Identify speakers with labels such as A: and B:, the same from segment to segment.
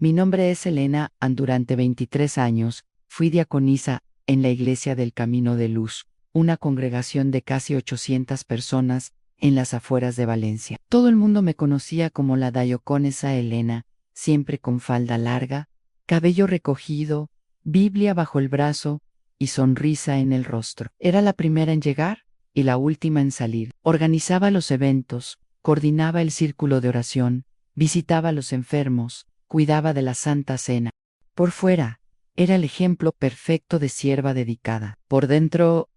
A: Mi nombre es Elena, durante 23 años fui diaconisa en la Iglesia del Camino de Luz, una congregación de casi 800 personas en las afueras de Valencia. Todo el mundo me conocía como la diaconisa Elena, siempre con falda larga, cabello recogido, Biblia bajo el brazo y sonrisa en el rostro. Era la primera en llegar y la última en salir. Organizaba los eventos, coordinaba el círculo de oración, visitaba a los enfermos, cuidaba de la Santa Cena. Por fuera, era el ejemplo perfecto de sierva dedicada. Por dentro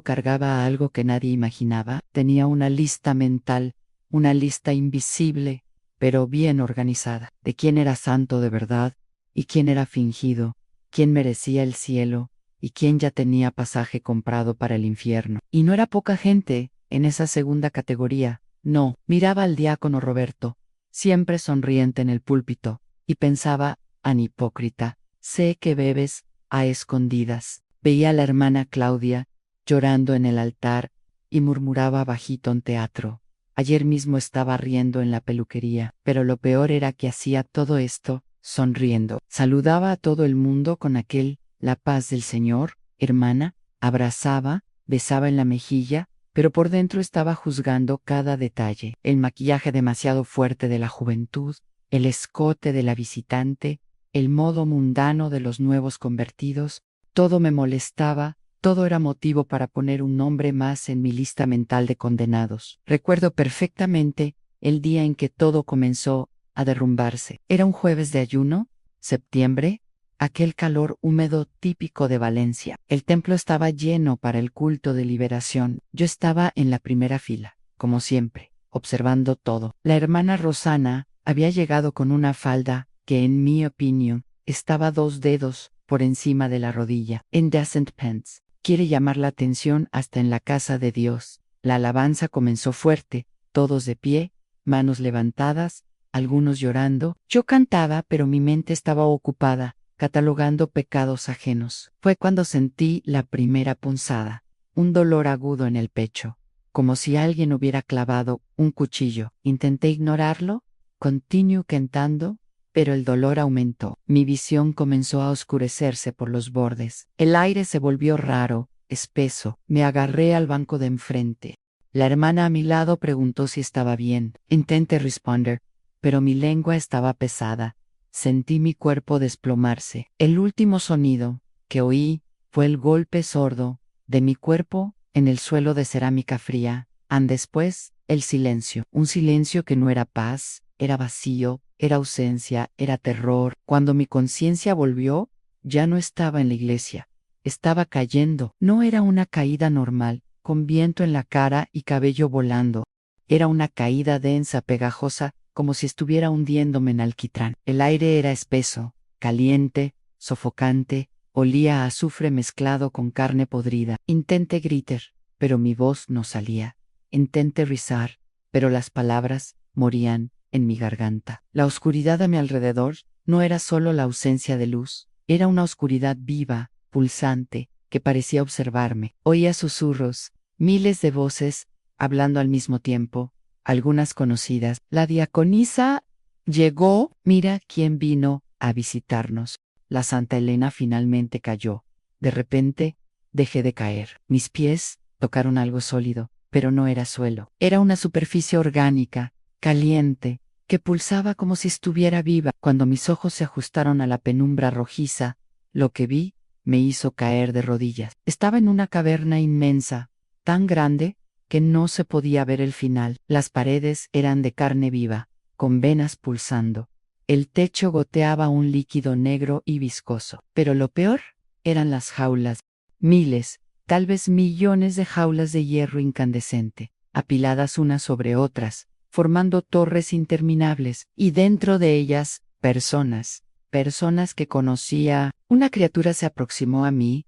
A: cargaba algo que nadie imaginaba. Tenía una lista mental, una lista invisible, pero bien organizada, de quién era santo de verdad y quién era fingido, quién merecía el cielo y quién ya tenía pasaje comprado para el infierno. Y no era poca gente en esa segunda categoría. No, miraba al diácono Roberto, siempre sonriente en el púlpito, y pensaba, an hipócrita, sé que bebes a escondidas. Veía a la hermana Claudia llorando en el altar y murmuraba bajito en teatro. Ayer mismo estaba riendo en la peluquería, pero lo peor era que hacía todo esto sonriendo. Saludaba a todo el mundo con aquel "la paz del Señor, hermana", abrazaba, besaba en la mejilla, pero por dentro estaba juzgando cada detalle: el maquillaje demasiado fuerte de la juventud, el escote de la visitante, el modo mundano de los nuevos convertidos. Todo me molestaba, todo era motivo para poner un nombre más en mi lista mental de condenados. Recuerdo perfectamente el día en que todo comenzó a derrumbarse. Era un jueves de ayuno, septiembre, aquel calor húmedo típico de Valencia. El templo estaba lleno para el culto de liberación. Yo estaba en la primera fila, como siempre, observando todo. La hermana Rosana había llegado con una falda que, en mi opinión, estaba 2 dedos por encima de la rodilla. Indecent pants. Quiere llamar la atención hasta en la casa de Dios. La alabanza comenzó fuerte, todos de pie, manos levantadas, algunos llorando. Yo cantaba, pero mi mente estaba ocupada, catalogando pecados ajenos. Fue cuando sentí la primera punzada, un dolor agudo en el pecho, como si alguien hubiera clavado un cuchillo. Intenté ignorarlo, continué cantando, pero el dolor aumentó. Mi visión comenzó a oscurecerse por los bordes. El aire se volvió raro, espeso. Me agarré al banco de enfrente. La hermana a mi lado preguntó si estaba bien. Intenté responder, pero mi lengua estaba pesada. Sentí mi cuerpo desplomarse. El último sonido que oí fue el golpe sordo de mi cuerpo en el suelo de cerámica fría. Después, el silencio. Un silencio que no era paz, era vacío, era ausencia, era terror. Cuando mi conciencia volvió, ya no estaba en la iglesia. Estaba cayendo. No era una caída normal, con viento en la cara y cabello volando. Era una caída densa, pegajosa, como si estuviera hundiéndome en alquitrán. El aire era espeso, caliente, sofocante, olía a azufre mezclado con carne podrida. Intenté gritar, pero mi voz no salía. Intenté rezar, pero las palabras morían en mi garganta. La oscuridad a mi alrededor no era solo la ausencia de luz, era una oscuridad viva, pulsante, que parecía observarme. Oía susurros, miles de voces, hablando al mismo tiempo, algunas conocidas. La diaconisa llegó, mira quién vino a visitarnos. La Santa Elena finalmente cayó. De repente, dejé de caer. Mis pies tocaron algo sólido, pero no era suelo. Era una superficie orgánica, caliente, que pulsaba como si estuviera viva. Cuando mis ojos se ajustaron a la penumbra rojiza, lo que vi me hizo caer de rodillas. Estaba en una caverna inmensa, tan grande que no se podía ver el final. Las paredes eran de carne viva, con venas pulsando. El techo goteaba un líquido negro y viscoso. Pero lo peor eran las jaulas. Miles, tal vez millones de jaulas de hierro incandescente, apiladas unas sobre otras, formando torres interminables, y dentro de ellas, personas que conocía. Una criatura se aproximó a mí.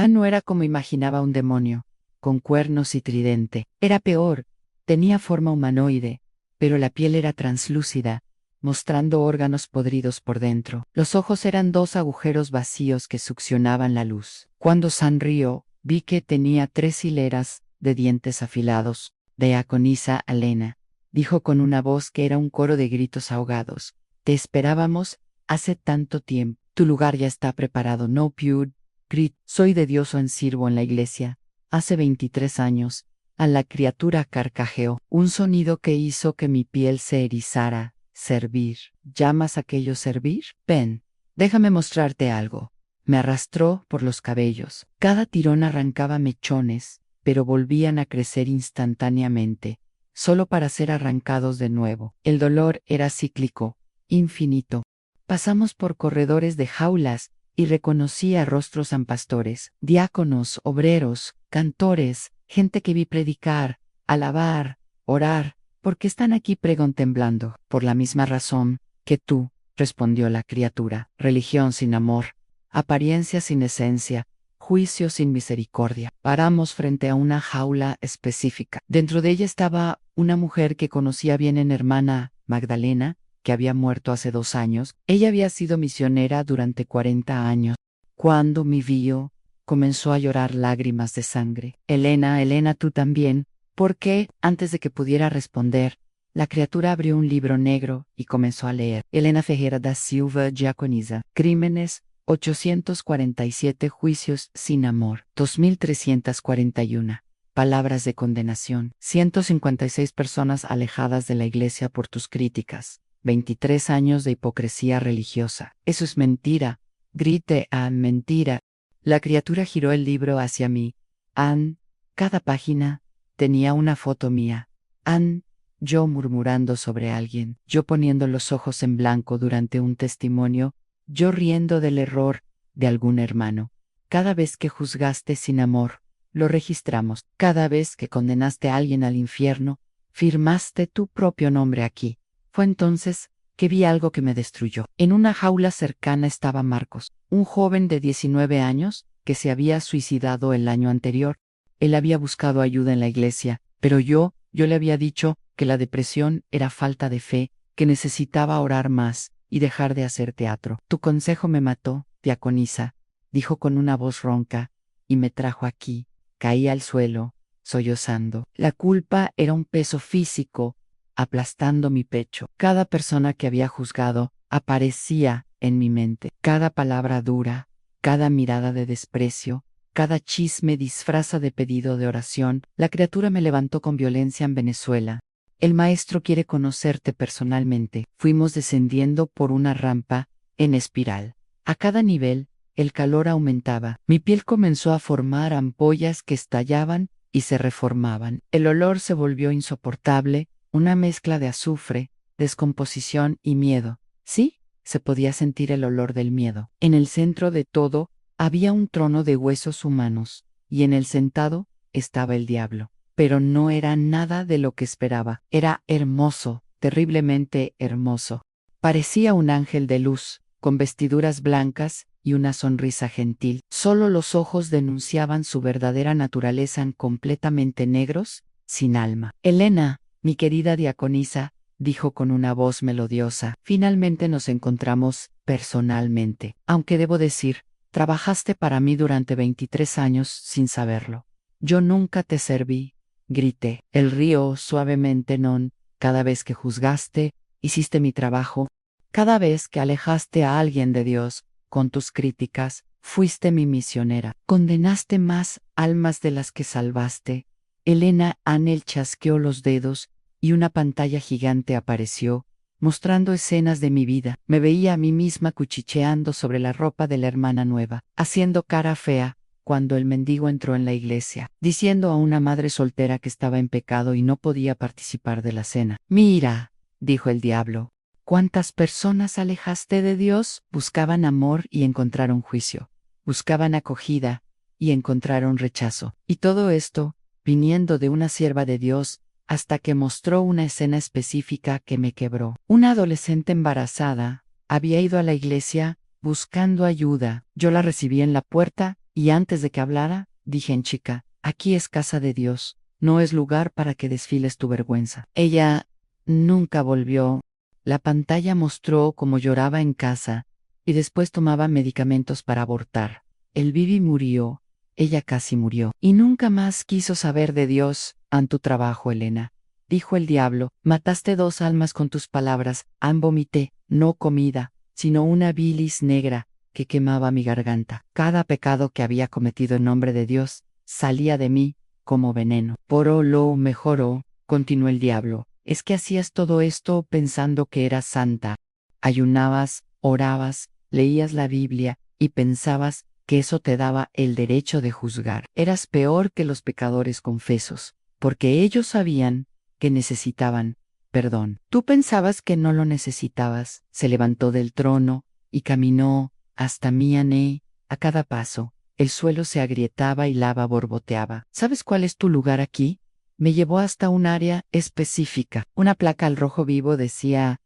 A: No era como imaginaba un demonio, con cuernos y tridente. Era peor, tenía forma humanoide, pero la piel era translúcida, mostrando órganos podridos por dentro. Los ojos eran 2 agujeros vacíos que succionaban la luz. Cuando sonrió, vi que tenía 3 hileras de dientes afilados. Diaconisa Elena, dijo con una voz que era un coro de gritos ahogados. Te esperábamos hace tanto tiempo. Tu lugar ya está preparado. No Pud. Grit. Soy de Dios en sirvo en la iglesia. Hace 23 años. A la criatura carcajeó. Un sonido que hizo que mi piel se erizara. Servir. ¿Llamas aquello servir? Ven. Déjame mostrarte algo. Me arrastró por los cabellos. Cada tirón arrancaba mechones, pero volvían a crecer instantáneamente, solo para ser arrancados de nuevo. El dolor era cíclico, infinito. Pasamos por corredores de jaulas y reconocí a rostros pastores, diáconos, obreros, cantores, gente que vi predicar, alabar, orar, porque están aquí pregón temblando, por la misma razón que tú, respondió la criatura, religión sin amor, apariencia sin esencia, juicio sin misericordia. Paramos frente a una jaula específica. Dentro de ella estaba una mujer que conocía bien en hermana Magdalena, que había muerto hace 2 años. Ella había sido misionera durante 40 años. Cuando me vio, comenzó a llorar lágrimas de sangre. Elena, Elena, tú también. ¿Por qué? Antes de que pudiera responder, la criatura abrió un libro negro y comenzó a leer. Helena Ferreira da Silva, diaconisa. Crímenes, 847 juicios sin amor. 2341. Palabras de condenación. 156 personas alejadas de la iglesia por tus críticas. 23 años de hipocresía religiosa. Eso es mentira. Grite, Ann, mentira. La criatura giró el libro hacia mí. Ann, cada página tenía una foto mía. Ann, yo murmurando sobre alguien, yo poniendo los ojos en blanco durante un testimonio, yo riendo del error de algún hermano. Cada vez que juzgaste sin amor, lo registramos. Cada vez que condenaste a alguien al infierno, firmaste tu propio nombre aquí. Fue entonces que vi algo que me destruyó. En una jaula cercana estaba Marcos, un joven de 19 años que se había suicidado el año anterior. Él había buscado ayuda en la iglesia, pero yo le había dicho que la depresión era falta de fe, que necesitaba orar más y dejar de hacer teatro. Tu consejo me mató, diaconisa, dijo con una voz ronca, y me trajo aquí. Caí al suelo, sollozando. La culpa era un peso físico, aplastando mi pecho. Cada persona que había juzgado aparecía en mi mente. Cada palabra dura, cada mirada de desprecio, cada chisme disfraza de pedido de oración. La criatura me levantó con violencia en Venezuela. El maestro quiere conocerte personalmente. Fuimos descendiendo por una rampa en espiral. A cada nivel, el calor aumentaba. Mi piel comenzó a formar ampollas que estallaban y se reformaban. El olor se volvió insoportable, una mezcla de azufre, descomposición y miedo. Sí, se podía sentir el olor del miedo. En el centro de todo, había un trono de huesos humanos, y en el sentado estaba el diablo. Pero no era nada de lo que esperaba. Era hermoso, terriblemente hermoso. Parecía un ángel de luz, con vestiduras blancas y una sonrisa gentil. Solo los ojos denunciaban su verdadera naturaleza, completamente negros, sin alma. Elena, mi querida diaconisa, dijo con una voz melodiosa, finalmente nos encontramos personalmente. Aunque debo decir, trabajaste para mí durante 23 años sin saberlo. Yo nunca te serví, grité. El río suavemente non, cada vez que juzgaste, hiciste mi trabajo. Cada vez que alejaste a alguien de Dios, con tus críticas, fuiste mi misionera. Condenaste más almas de las que salvaste. Elena Anel chasqueó los dedos y una pantalla gigante apareció, mostrando escenas de mi vida. Me veía a mí misma cuchicheando sobre la ropa de la hermana nueva, haciendo cara fea, cuando el mendigo entró en la iglesia, diciendo a una madre soltera que estaba en pecado y no podía participar de la cena. Mira, dijo el diablo, ¿cuántas personas alejaste de Dios? Buscaban amor y encontraron juicio. Buscaban acogida y encontraron rechazo. Y todo esto, viniendo de una sierva de Dios, hasta que mostró una escena específica que me quebró. Una adolescente embarazada había ido a la iglesia buscando ayuda. Yo la recibí en la puerta y antes de que hablara, dije en chica, aquí es casa de Dios, no es lugar para que desfiles tu vergüenza. Ella nunca volvió. La pantalla mostró cómo lloraba en casa y después tomaba medicamentos para abortar. El Bibi murió, ella casi murió y nunca más quiso saber de Dios. En tu trabajo, Elena. dijo el diablo, mataste 2 almas con tus palabras, vomité, no comida, sino una bilis negra que quemaba mi garganta. Cada pecado que había cometido en nombre de Dios salía de mí como veneno. Por lo mejoró, continuó el diablo, es que hacías todo esto pensando que eras santa. Ayunabas, orabas, leías la Biblia y pensabas que eso te daba el derecho de juzgar. Eras peor que los pecadores confesos, porque ellos sabían que necesitaban perdón. Tú pensabas que no lo necesitabas. Se levantó del trono y caminó hasta Miané. A cada paso, el suelo se agrietaba y lava borboteaba. ¿Sabes cuál es tu lugar aquí? Me llevó hasta un área específica. Una placa al rojo vivo decía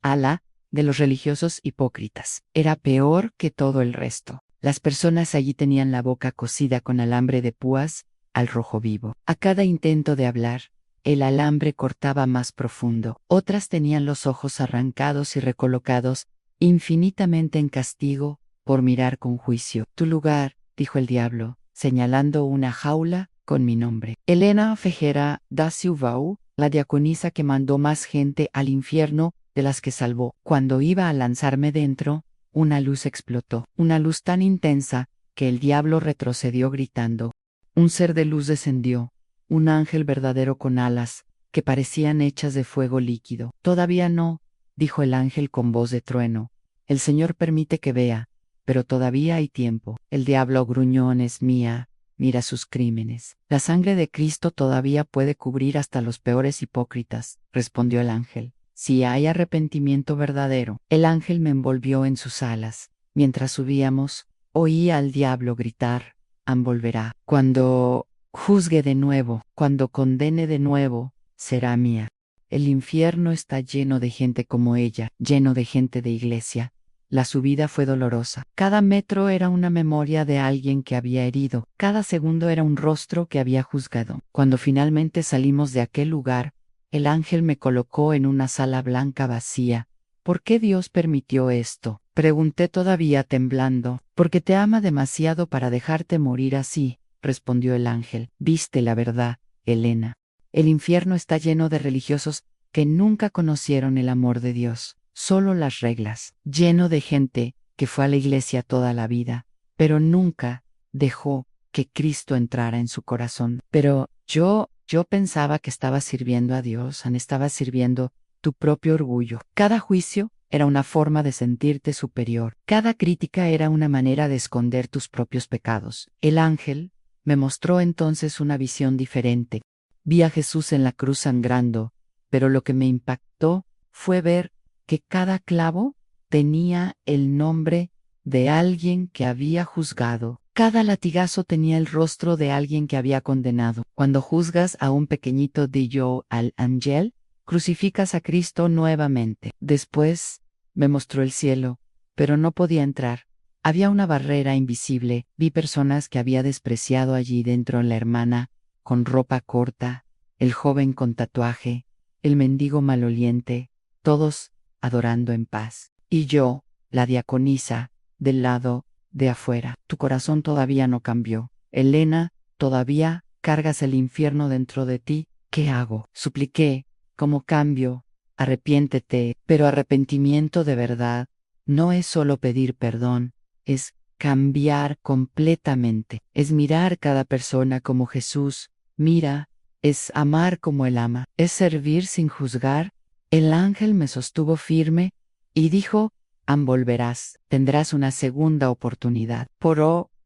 A: Alá de los religiosos hipócritas. Era peor que todo el resto. Las personas allí tenían la boca cosida con alambre de púas al rojo vivo. A cada intento de hablar, el alambre cortaba más profundo. Otras tenían los ojos arrancados y recolocados, infinitamente en castigo, por mirar con juicio. Tu lugar, dijo el diablo, señalando una jaula con mi nombre. Elena Fejera da Silvau, la diaconisa que mandó más gente al infierno de las que salvó. Cuando iba a lanzarme dentro, una luz explotó, una luz tan intensa que el diablo retrocedió gritando. Un ser de luz descendió, un ángel verdadero con alas, que parecían hechas de fuego líquido. Todavía no, dijo el ángel con voz de trueno. El Señor permite que vea, pero todavía hay tiempo. El diablo gruñón es mía, mira sus crímenes. La sangre de Cristo todavía puede cubrir hasta los peores hipócritas, respondió el ángel. Si hay arrepentimiento verdadero. El ángel me envolvió en sus alas. Mientras subíamos, oí al diablo gritar, volverá. Cuando juzgue de nuevo, cuando condene de nuevo, será mía. El infierno está lleno de gente como ella, lleno de gente de iglesia. La subida fue dolorosa. Cada metro era una memoria de alguien que había herido. Cada segundo era un rostro que había juzgado. Cuando finalmente salimos de aquel lugar, el ángel me colocó en una sala blanca vacía. ¿Por qué Dios permitió esto? Pregunté todavía temblando. Porque te ama demasiado para dejarte morir así, respondió el ángel. Viste la verdad, Elena. El infierno está lleno de religiosos que nunca conocieron el amor de Dios, solo las reglas. Lleno de gente que fue a la iglesia toda la vida, pero nunca dejó que Cristo entrara en su corazón. Pero yo pensaba que estaba sirviendo a Dios, estaba sirviendo tu propio orgullo. Cada juicio era una forma de sentirte superior. Cada crítica era una manera de esconder tus propios pecados. El ángel me mostró entonces una visión diferente. Vi a Jesús en la cruz sangrando, pero lo que me impactó fue ver que cada clavo tenía el nombre de alguien que había juzgado. Cada latigazo tenía el rostro de alguien que había condenado. Cuando juzgas a un pequeñito Dios al ángel, crucificas a Cristo nuevamente. Después me mostró el cielo, pero no podía entrar. Había una barrera invisible. Vi personas que había despreciado allí dentro, la hermana con ropa corta, el joven con tatuaje, el mendigo maloliente, todos adorando en paz. Y yo, la diaconisa, del lado de afuera. Tu corazón todavía no cambió. Elena, todavía cargas el infierno dentro de ti. ¿Qué hago? Supliqué. ¿Cómo cambio? Arrepiéntete. Pero arrepentimiento de verdad no es solo pedir perdón, es cambiar completamente. Es mirar cada persona como Jesús mira, es amar como Él ama, es servir sin juzgar. El ángel me sostuvo firme y dijo, volverás, tendrás una segunda oportunidad.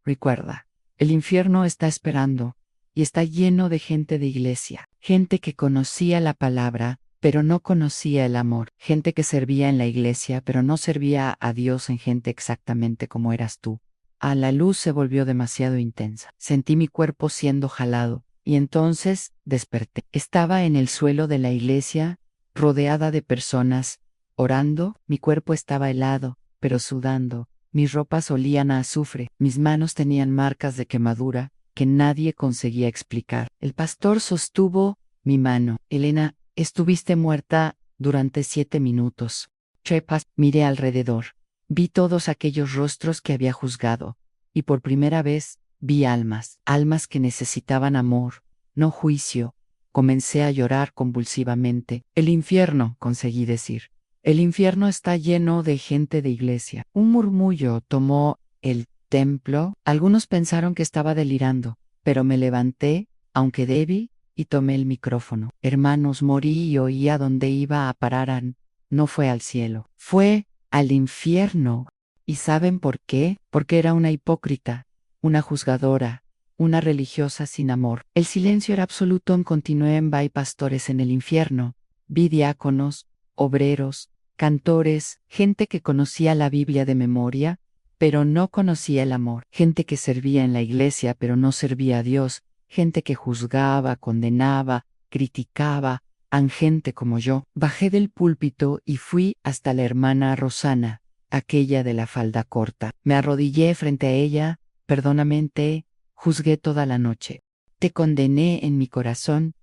A: Recuerda, el infierno está esperando y está lleno de gente de iglesia, gente que conocía la palabra, pero no conocía el amor, gente que servía en la iglesia, pero no servía a Dios en gente exactamente como eras tú. La luz se volvió demasiado intensa. Sentí mi cuerpo siendo jalado, y entonces desperté. Estaba en el suelo de la iglesia, rodeada de personas, orando. Mi cuerpo estaba helado, pero sudando. Mis ropas olían a azufre. Mis manos tenían marcas de quemadura que nadie conseguía explicar. El pastor sostuvo mi mano. Elena, estuviste muerta durante 7 minutos. Chepas, miré alrededor. Vi todos aquellos rostros que había juzgado, y por primera vez vi almas, almas que necesitaban amor, no juicio, Comencé a llorar convulsivamente. El infierno, conseguí decir. El infierno está lleno de gente de iglesia. Un murmullo tomó el templo. Algunos pensaron que estaba delirando, pero me levanté, aunque débil, y tomé el micrófono. Hermanos, morí y oí a dónde iba a parar. No fue al cielo, fue al infierno. ¿Y saben por qué? Porque era una hipócrita, una juzgadora, una religiosa sin amor. El silencio era absoluto. Continué vi pastores en el infierno, vi diáconos, obreros, cantores, gente que conocía la Biblia de memoria, pero no conocía el amor, gente que servía en la iglesia pero no servía a Dios, gente que juzgaba, condenaba, criticaba, gente como yo. Bajé del púlpito y fui hasta la hermana Rosana, aquella de la falda corta. Me arrodillé frente a ella. Perdóname, te juzgué toda la noche. Te condené en mi corazón.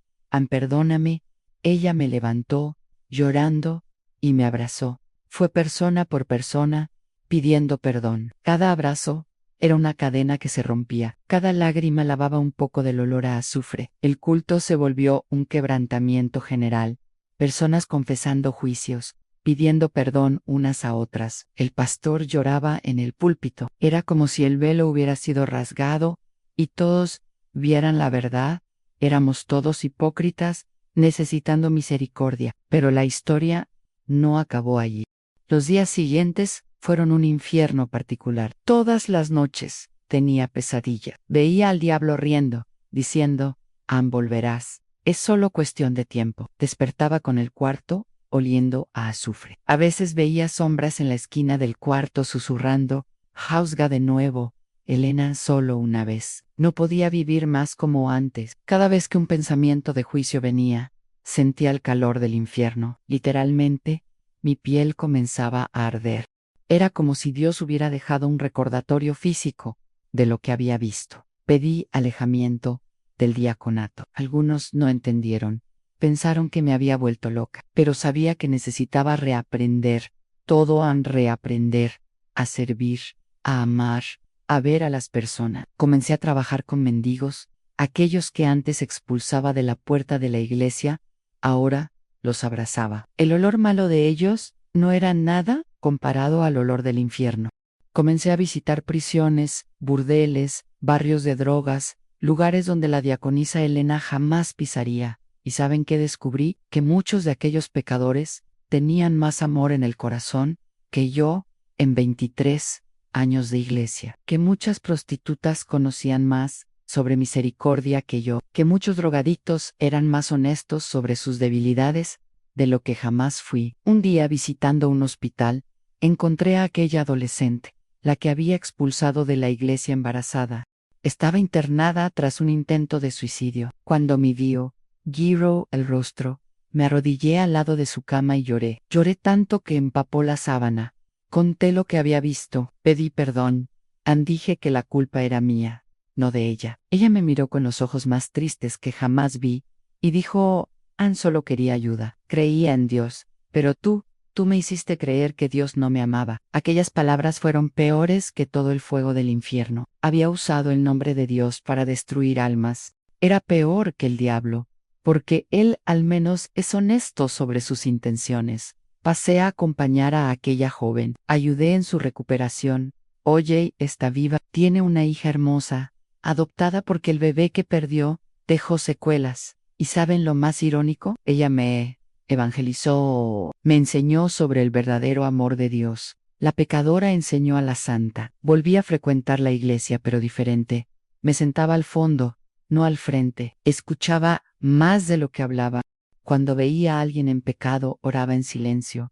A: Perdóname. Ella me levantó, llorando, y me abrazó. Fue persona por persona, pidiendo perdón. Cada abrazo era una cadena que se rompía. Cada lágrima lavaba un poco del olor a azufre. El culto se volvió un quebrantamiento general. Personas confesando juicios, pidiendo perdón unas a otras. El pastor lloraba en el púlpito. Era como si el velo hubiera sido rasgado y todos vieran la verdad. Éramos todos hipócritas, necesitando misericordia. Pero la historia no acabó allí. Los días siguientes fueron un infierno particular. Todas las noches tenía pesadilla. Veía al diablo riendo, diciendo, volverás. Es solo cuestión de tiempo. Despertaba con el cuarto oliendo a azufre. A veces veía sombras en la esquina del cuarto susurrando, Hausga de nuevo, Elena solo una vez. No podía vivir más como antes. Cada vez que un pensamiento de juicio venía, sentía el calor del infierno. Literalmente, mi piel comenzaba a arder. Era como si Dios hubiera dejado un recordatorio físico de lo que había visto. Pedí alejamiento del diaconato. Algunos no entendieron. Pensaron que me había vuelto loca, pero sabía que necesitaba reaprender, reaprender, a servir, a amar, a ver a las personas. Comencé a trabajar con mendigos, aquellos que antes expulsaba de la puerta de la iglesia, ahora los abrazaba. El olor malo de ellos no era nada comparado al olor del infierno. Comencé a visitar prisiones, burdeles, barrios de drogas, lugares donde la diaconisa Elena jamás pisaría. ¿Y saben qué descubrí? Que muchos de aquellos pecadores tenían más amor en el corazón que yo en 23 años de iglesia. Que muchas prostitutas conocían más sobre misericordia que yo. Que muchos drogadictos eran más honestos sobre sus debilidades de lo que jamás fui. Un día, visitando un hospital, encontré a aquella adolescente, la que había expulsado de la iglesia embarazada. Estaba internada tras un intento de suicidio. Cuando me vio, giró el rostro, me arrodillé al lado de su cama y lloré. Lloré tanto que empapó la sábana. Conté lo que había visto, pedí perdón. Dije que la culpa era mía, no de ella. Ella me miró con los ojos más tristes que jamás vi, y dijo, solo quería ayuda. Creía en Dios, pero tú me hiciste creer que Dios no me amaba. Aquellas palabras fueron peores que todo el fuego del infierno. Había usado el nombre de Dios para destruir almas. Era peor que el diablo, porque él al menos es honesto sobre sus intenciones. Pasé a acompañar a aquella joven. Ayudé en su recuperación. Oye, está viva, tiene una hija hermosa, adoptada porque el bebé que perdió dejó secuelas. ¿Y saben lo más irónico? Ella me evangelizó, me enseñó sobre el verdadero amor de Dios. La pecadora enseñó a la santa. Volví a frecuentar la iglesia, pero diferente. Me sentaba al fondo, no al frente. Escuchaba más de lo que hablaba. Cuando veía a alguien en pecado, oraba en silencio.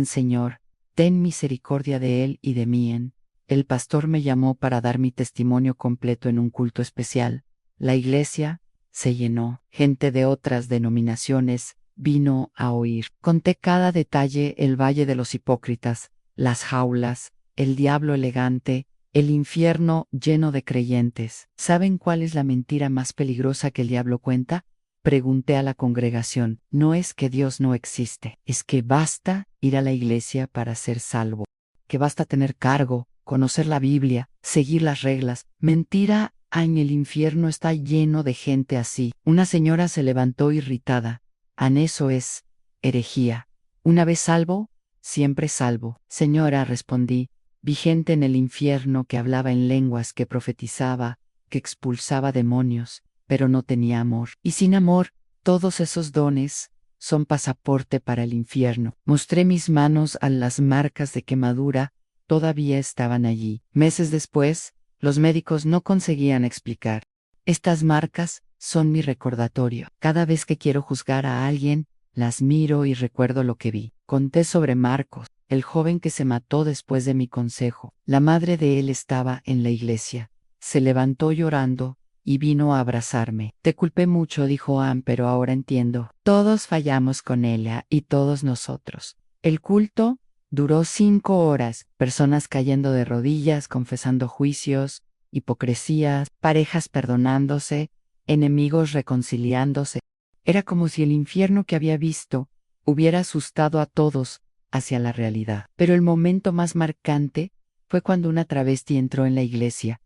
A: Señor, ten misericordia de él y de mí. El pastor me llamó para dar mi testimonio completo en un culto especial. La iglesia se llenó. Gente de otras denominaciones vino a oír. Conté cada detalle: el valle de los hipócritas, las jaulas, el diablo elegante, el infierno lleno de creyentes. ¿Saben cuál es la mentira más peligrosa que el diablo cuenta? Pregunté a la congregación. No es que Dios no existe, es que basta ir a la iglesia para ser salvo, que basta tener cargo, conocer la Biblia, seguir las reglas. Mentira En el infierno está lleno de gente así. Una señora se levantó irritada. Eso es herejía. Una vez salvo, siempre salvo. Señora, respondí, vi gente en el infierno que hablaba en lenguas, que profetizaba, que expulsaba demonios, pero no tenía amor. Y sin amor, todos esos dones son pasaporte para el infierno. Mostré mis manos a las marcas de quemadura, todavía estaban allí. Meses después, los médicos no conseguían explicar. Estas marcas son mi recordatorio. Cada vez que quiero juzgar a alguien, las miro y recuerdo lo que vi. Conté sobre Marcos, el joven que se mató después de mi consejo. La madre de él estaba en la iglesia. Se levantó llorando y vino a abrazarme. Te culpé mucho, dijo Ann, pero ahora entiendo. Todos fallamos con ella y todos nosotros. El culto duró 5 horas, personas cayendo de rodillas, confesando juicios, hipocresías, parejas perdonándose, enemigos reconciliándose. Era como si el infierno que había visto hubiera asustado a todos hacia la realidad. Pero el momento más marcante fue cuando una travesti entró en la iglesia.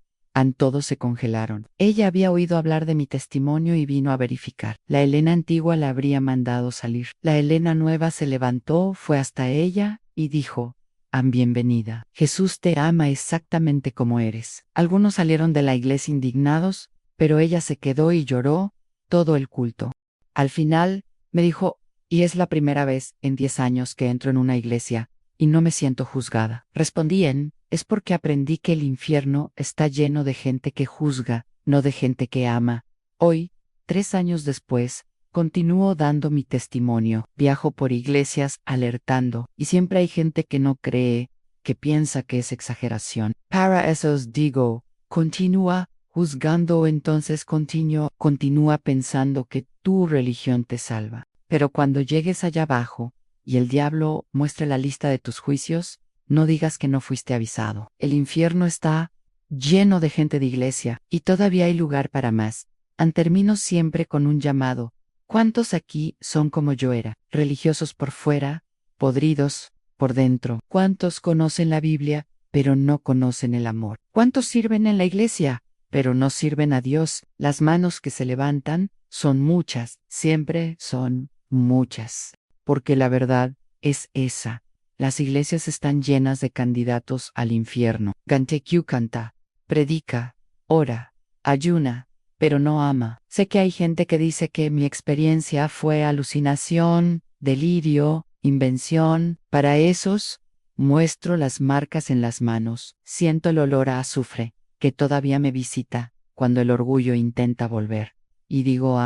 A: Todos se congelaron. Ella había oído hablar de mi testimonio y vino a verificar. La Elena antigua la habría mandado salir. La Elena nueva se levantó, fue hasta ella y dijo: bienvenida. Jesús te ama exactamente como eres. Algunos salieron de la iglesia indignados, pero ella se quedó y lloró todo el culto. Al final, me dijo, y es la primera vez en 10 años que entro en una iglesia, y no me siento juzgada. Respondí es porque aprendí que el infierno está lleno de gente que juzga, no de gente que ama. Hoy, 3 años después, continúo dando mi testimonio, viajo por iglesias alertando, y siempre hay gente que no cree, que piensa que es exageración. Para eso os digo, continúa juzgando, entonces continúa pensando que tu religión te salva. Pero cuando llegues allá abajo, y el diablo muestre la lista de tus juicios, no digas que no fuiste avisado. El infierno está lleno de gente de iglesia, y todavía hay lugar para más. Termino siempre con un llamado. ¿Cuántos aquí son como yo era? Religiosos por fuera, podridos por dentro. ¿Cuántos conocen la Biblia, pero no conocen el amor? ¿Cuántos sirven en la iglesia, pero no sirven a Dios? Las manos que se levantan son muchas, siempre son muchas. Porque la verdad es esa. Las iglesias están llenas de candidatos al infierno. Gantecyu canta, predica, ora, ayuna, pero no ama. Sé que hay gente que dice que mi experiencia fue alucinación, delirio, invención. Para esos, muestro las marcas en las manos. Siento el olor a azufre, que todavía me visita cuando el orgullo intenta volver. Y digo,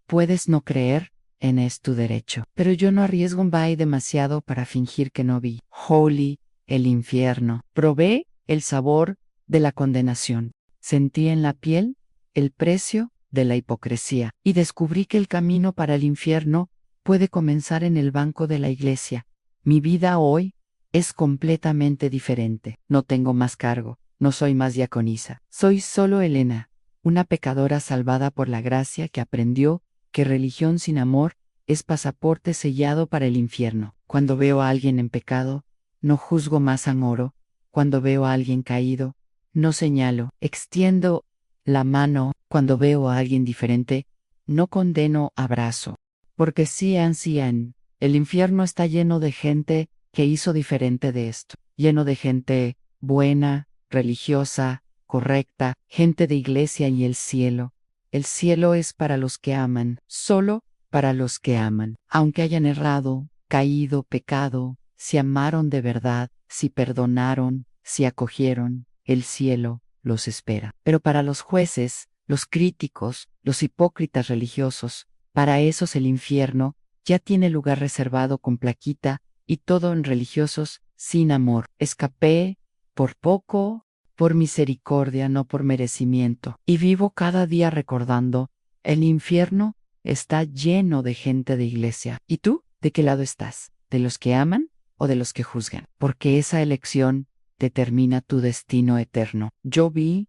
A: ¿puedes no creer? Es tu derecho. Pero yo no arriesgo un bye demasiado para fingir que no vi. Holy, el infierno. Probé el sabor de la condenación. Sentí en la piel el precio de la hipocresía. Y descubrí que el camino para el infierno puede comenzar en el banco de la iglesia. Mi vida hoy es completamente diferente. No tengo más cargo. No soy más diaconisa. Soy solo Elena, una pecadora salvada por la gracia que aprendió que religión sin amor es pasaporte sellado para el infierno. Cuando veo a alguien en pecado, no juzgo más oro. Cuando veo a alguien caído, no señalo, extiendo la mano. Cuando veo a alguien diferente, no condeno, abrazo. Porque el infierno está lleno de gente que hizo diferente de esto. Lleno de gente buena, religiosa, correcta, gente de iglesia y el cielo. El cielo es para los que aman, solo para los que aman. Aunque hayan errado, caído, pecado, si amaron de verdad, si perdonaron, si acogieron, el cielo los espera. Pero para los jueces, los críticos, los hipócritas religiosos, para esos el infierno ya tiene lugar reservado con plaquita y todo en religiosos sin amor. Escapé por poco, por misericordia, no por merecimiento. Y vivo cada día recordando, el infierno está lleno de gente de iglesia. ¿Y tú? ¿De qué lado estás? ¿De los que aman o de los que juzgan? Porque esa elección determina tu destino eterno. Yo vi,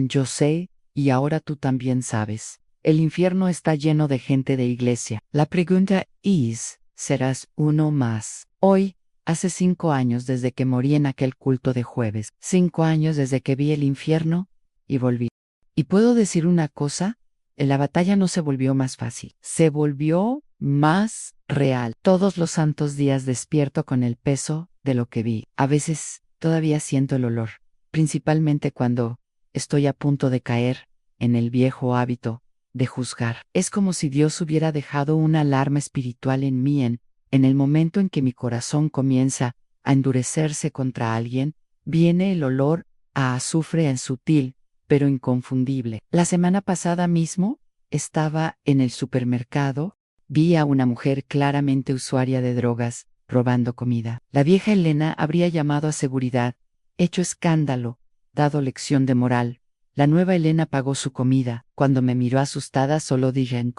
A: yo sé, y ahora tú también sabes. El infierno está lleno de gente de iglesia. La pregunta es, ¿serás uno más? Hoy, hace 5 años desde que morí en aquel culto de jueves. 5 años desde que vi el infierno y volví. Y puedo decir una cosa, la batalla no se volvió más fácil, se volvió más real. Todos los santos días despierto con el peso de lo que vi. A veces todavía siento el olor, principalmente cuando estoy a punto de caer en el viejo hábito de juzgar. Es como si Dios hubiera dejado una alarma espiritual en mí en el momento en que mi corazón comienza a endurecerse contra alguien, viene el olor a azufre en sutil, pero inconfundible. La semana pasada mismo estaba en el supermercado, vi a una mujer claramente usuaria de drogas robando comida. La vieja Elena habría llamado a seguridad, hecho escándalo, dado lección de moral. La nueva Elena pagó su comida. Cuando me miró asustada solo dije en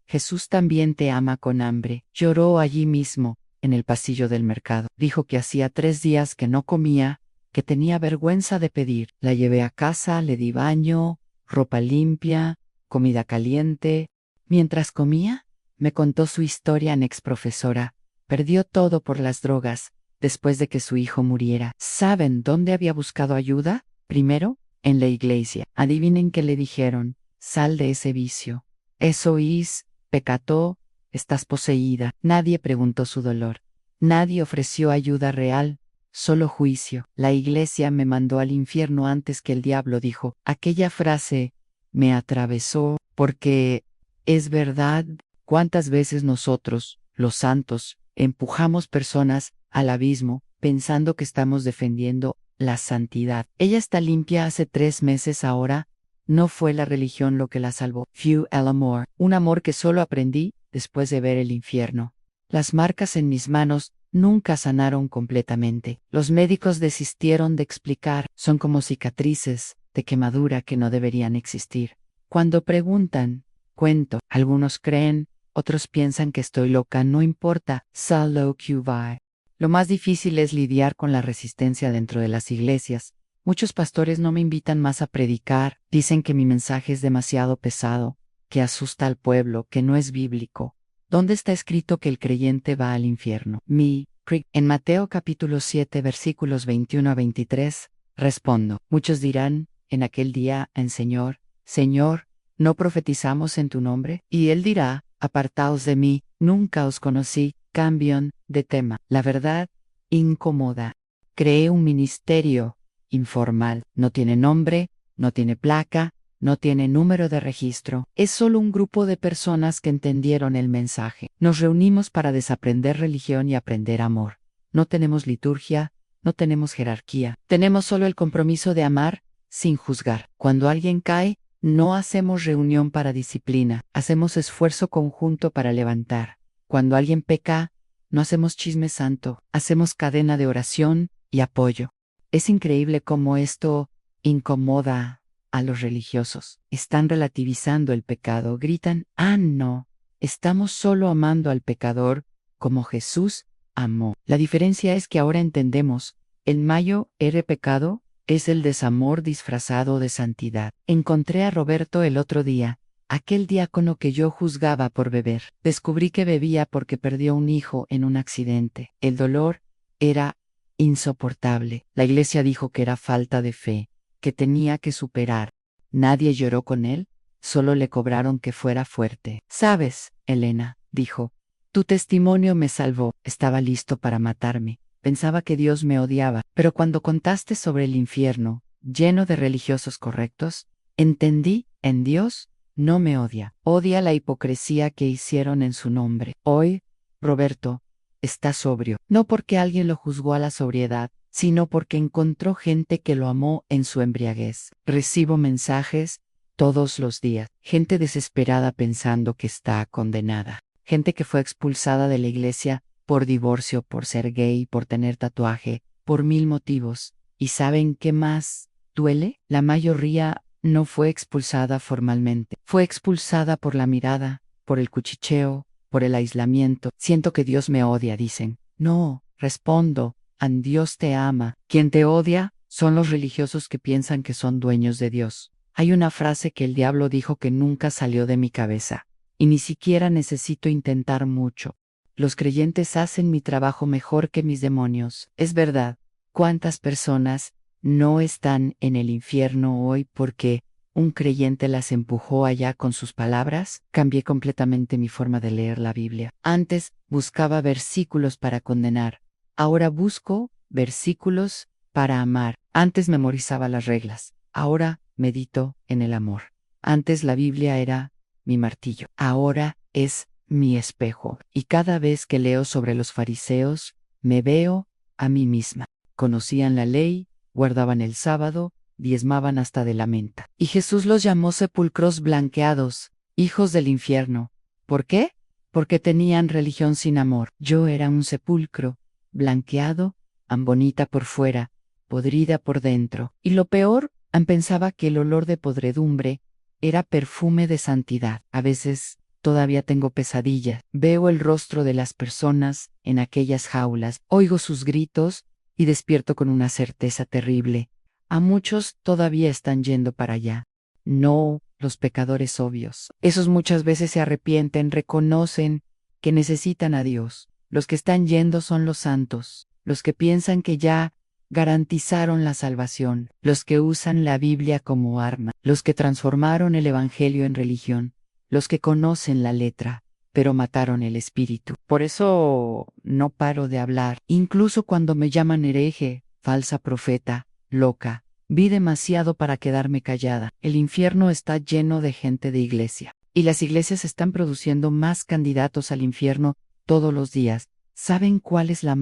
A: Jesús también te ama con hambre. Lloró allí mismo, en el pasillo del mercado. Dijo que hacía 3 días que no comía, que tenía vergüenza de pedir. La llevé a casa, le di baño, ropa limpia, comida caliente. Mientras comía, me contó su historia en exprofesora. Perdió todo por las drogas, después de que su hijo muriera. ¿Saben dónde había buscado ayuda? Primero, en la iglesia. Adivinen qué le dijeron. Sal de ese vicio. Eso es, pecató, estás poseída. Nadie preguntó su dolor. Nadie ofreció ayuda real. Solo juicio. La iglesia me mandó al infierno antes que el diablo dijo. Aquella frase me atravesó porque es verdad. ¿Cuántas veces nosotros, los santos, empujamos personas al abismo pensando que estamos defendiendo la santidad? Ella está limpia hace 3 meses ahora. No fue la religión lo que la salvó. Fue el amor. Un amor que solo aprendí después de ver el infierno. Las marcas en mis manos nunca sanaron completamente. Los médicos desistieron de explicar. Son como cicatrices de quemadura que no deberían existir. Cuando preguntan, cuento. Algunos creen, otros piensan que estoy loca. No importa. Solo que va. Lo más difícil es lidiar con la resistencia dentro de las iglesias. Muchos pastores no me invitan más a predicar, dicen que mi mensaje es demasiado pesado, que asusta al pueblo, que no es bíblico. ¿Dónde está escrito que el creyente va al infierno? En Mateo capítulo 7 versículos 21 a 23, respondo. Muchos dirán, en aquel día, Señor, Señor, ¿no profetizamos en tu nombre? Y él dirá, apartaos de mí, nunca os conocí. Cambian de tema. La verdad, incomoda. Creé un ministerio informal. No tiene nombre, no tiene placa, no tiene número de registro. Es solo un grupo de personas que entendieron el mensaje. Nos reunimos para desaprender religión y aprender amor. No tenemos liturgia, no tenemos jerarquía. Tenemos solo el compromiso de amar sin juzgar. Cuando alguien cae, no hacemos reunión para disciplina, hacemos esfuerzo conjunto para levantar. Cuando alguien peca, no hacemos chisme santo, hacemos cadena de oración y apoyo. Es increíble cómo esto incomoda a los religiosos. Están relativizando el pecado, gritan, no, estamos solo amando al pecador como Jesús amó. La diferencia es que ahora entendemos, el mayo era pecado, es el desamor disfrazado de santidad. Encontré a Roberto el otro día, aquel diácono que yo juzgaba por beber. Descubrí que bebía porque perdió un hijo en un accidente. El dolor era insoportable. La iglesia dijo que era falta de fe, que tenía que superar. Nadie lloró con él, solo le cobraron que fuera fuerte. ¿Sabes, Elena?, dijo, tu testimonio me salvó. Estaba listo para matarme. Pensaba que Dios me odiaba, pero cuando contaste sobre el infierno, lleno de religiosos correctos, entendí, en Dios no me odia. Odia la hipocresía que hicieron en su nombre. Hoy, Roberto está sobrio, no porque alguien lo juzgó a la sobriedad, sino porque encontró gente que lo amó en su embriaguez. Recibo mensajes todos los días, gente desesperada pensando que está condenada, gente que fue expulsada de la iglesia por divorcio, por ser gay, por tener tatuaje, por 1000 motivos. ¿Y saben qué más duele? La mayoría no fue expulsada formalmente, fue expulsada por la mirada, por el cuchicheo, por el aislamiento. Siento que Dios me odia, dicen. No, respondo, Dios te ama. Quien te odia son los religiosos que piensan que son dueños de Dios. Hay una frase que el diablo dijo que nunca salió de mi cabeza, y ni siquiera necesito intentar mucho. Los creyentes hacen mi trabajo mejor que mis demonios. Es verdad. ¿Cuántas personas no están en el infierno hoy porque un creyente las empujó allá con sus palabras, cambié completamente mi forma de leer la Biblia. Antes buscaba versículos para condenar, ahora busco versículos para amar. Antes memorizaba las reglas, ahora medito en el amor. Antes la Biblia era mi martillo, ahora es mi espejo. Y cada vez que leo sobre los fariseos, me veo a mí misma. Conocían la ley, guardaban el sábado, diezmaban hasta de la menta. Y Jesús los llamó sepulcros blanqueados, hijos del infierno. ¿Por qué? Porque tenían religión sin amor. Yo era un sepulcro, blanqueado, bonita por fuera, podrida por dentro. Y lo peor, pensaba que el olor de podredumbre era perfume de santidad. A veces todavía tengo pesadillas. Veo el rostro de las personas en aquellas jaulas, oigo sus gritos y despierto con una certeza terrible. A muchos todavía están yendo para allá. No los pecadores obvios. Esos muchas veces se arrepienten, reconocen que necesitan a Dios. Los que están yendo son los santos, los que piensan que ya garantizaron la salvación, los que usan la Biblia como arma, los que transformaron el Evangelio en religión, los que conocen la letra, pero mataron el espíritu. Por eso no paro de hablar, incluso cuando me llaman hereje, falsa profeta, loca. Vi demasiado para quedarme callada. El infierno está lleno de gente de iglesia, y las iglesias están produciendo más candidatos al infierno todos los días. ¿Saben cuál es la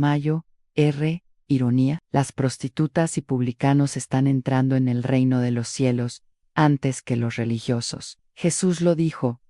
A: ironía? Las prostitutas y publicanos están entrando en el reino de los cielos antes que los religiosos. Jesús lo dijo,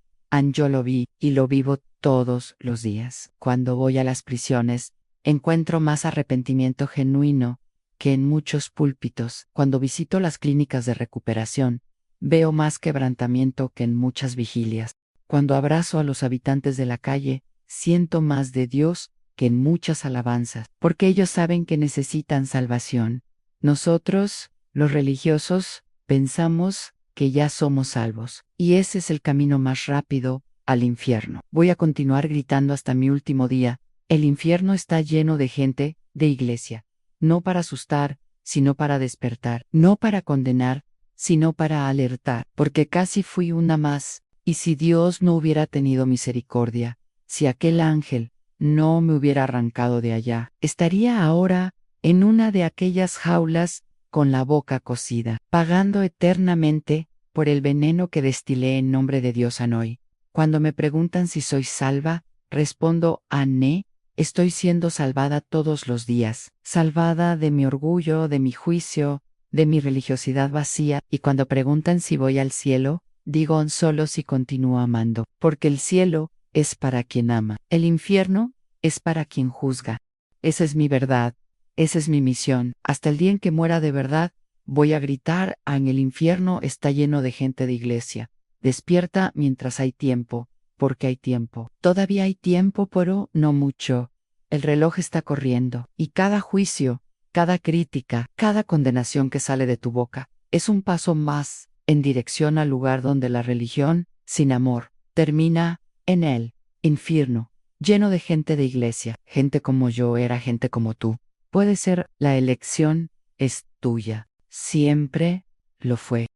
A: yo lo vi y lo vivo todos los días. Cuando voy a las prisiones, encuentro más arrepentimiento genuino que en muchos púlpitos. Cuando visito las clínicas de recuperación, veo más quebrantamiento que en muchas vigilias. Cuando abrazo a los habitantes de la calle, siento más de Dios que en muchas alabanzas, porque ellos saben que necesitan salvación. Nosotros, los religiosos, pensamos que ya somos salvos, y ese es el camino más rápido al infierno. Voy a continuar gritando hasta mi último día. El infierno está lleno de gente de iglesia. No para asustar, sino para despertar, no para condenar, sino para alertar, porque casi fui una más, y si Dios no hubiera tenido misericordia, si aquel ángel no me hubiera arrancado de allá, estaría ahora en una de aquellas jaulas con la boca cocida, pagando eternamente por el veneno que destilé en nombre de Dios Hanoi. Cuando me preguntan si soy salva, respondo Ané. Estoy siendo salvada todos los días, salvada de mi orgullo, de mi juicio, de mi religiosidad vacía, y cuando preguntan si voy al cielo, digo solo si continúo amando, porque el cielo es para quien ama, el infierno es para quien juzga. Esa es mi verdad, esa es mi misión. Hasta el día en que muera de verdad, voy a gritar, en el infierno está lleno de gente de iglesia. Despierta mientras hay tiempo. Porque hay tiempo. Todavía hay tiempo, pero no mucho. El reloj está corriendo, y cada juicio, cada crítica, cada condenación que sale de tu boca, es un paso más en dirección al lugar donde la religión, sin amor, termina en el infierno, lleno de gente de iglesia. Gente como yo era gente como tú. Puede ser, la elección es tuya. Siempre lo fue.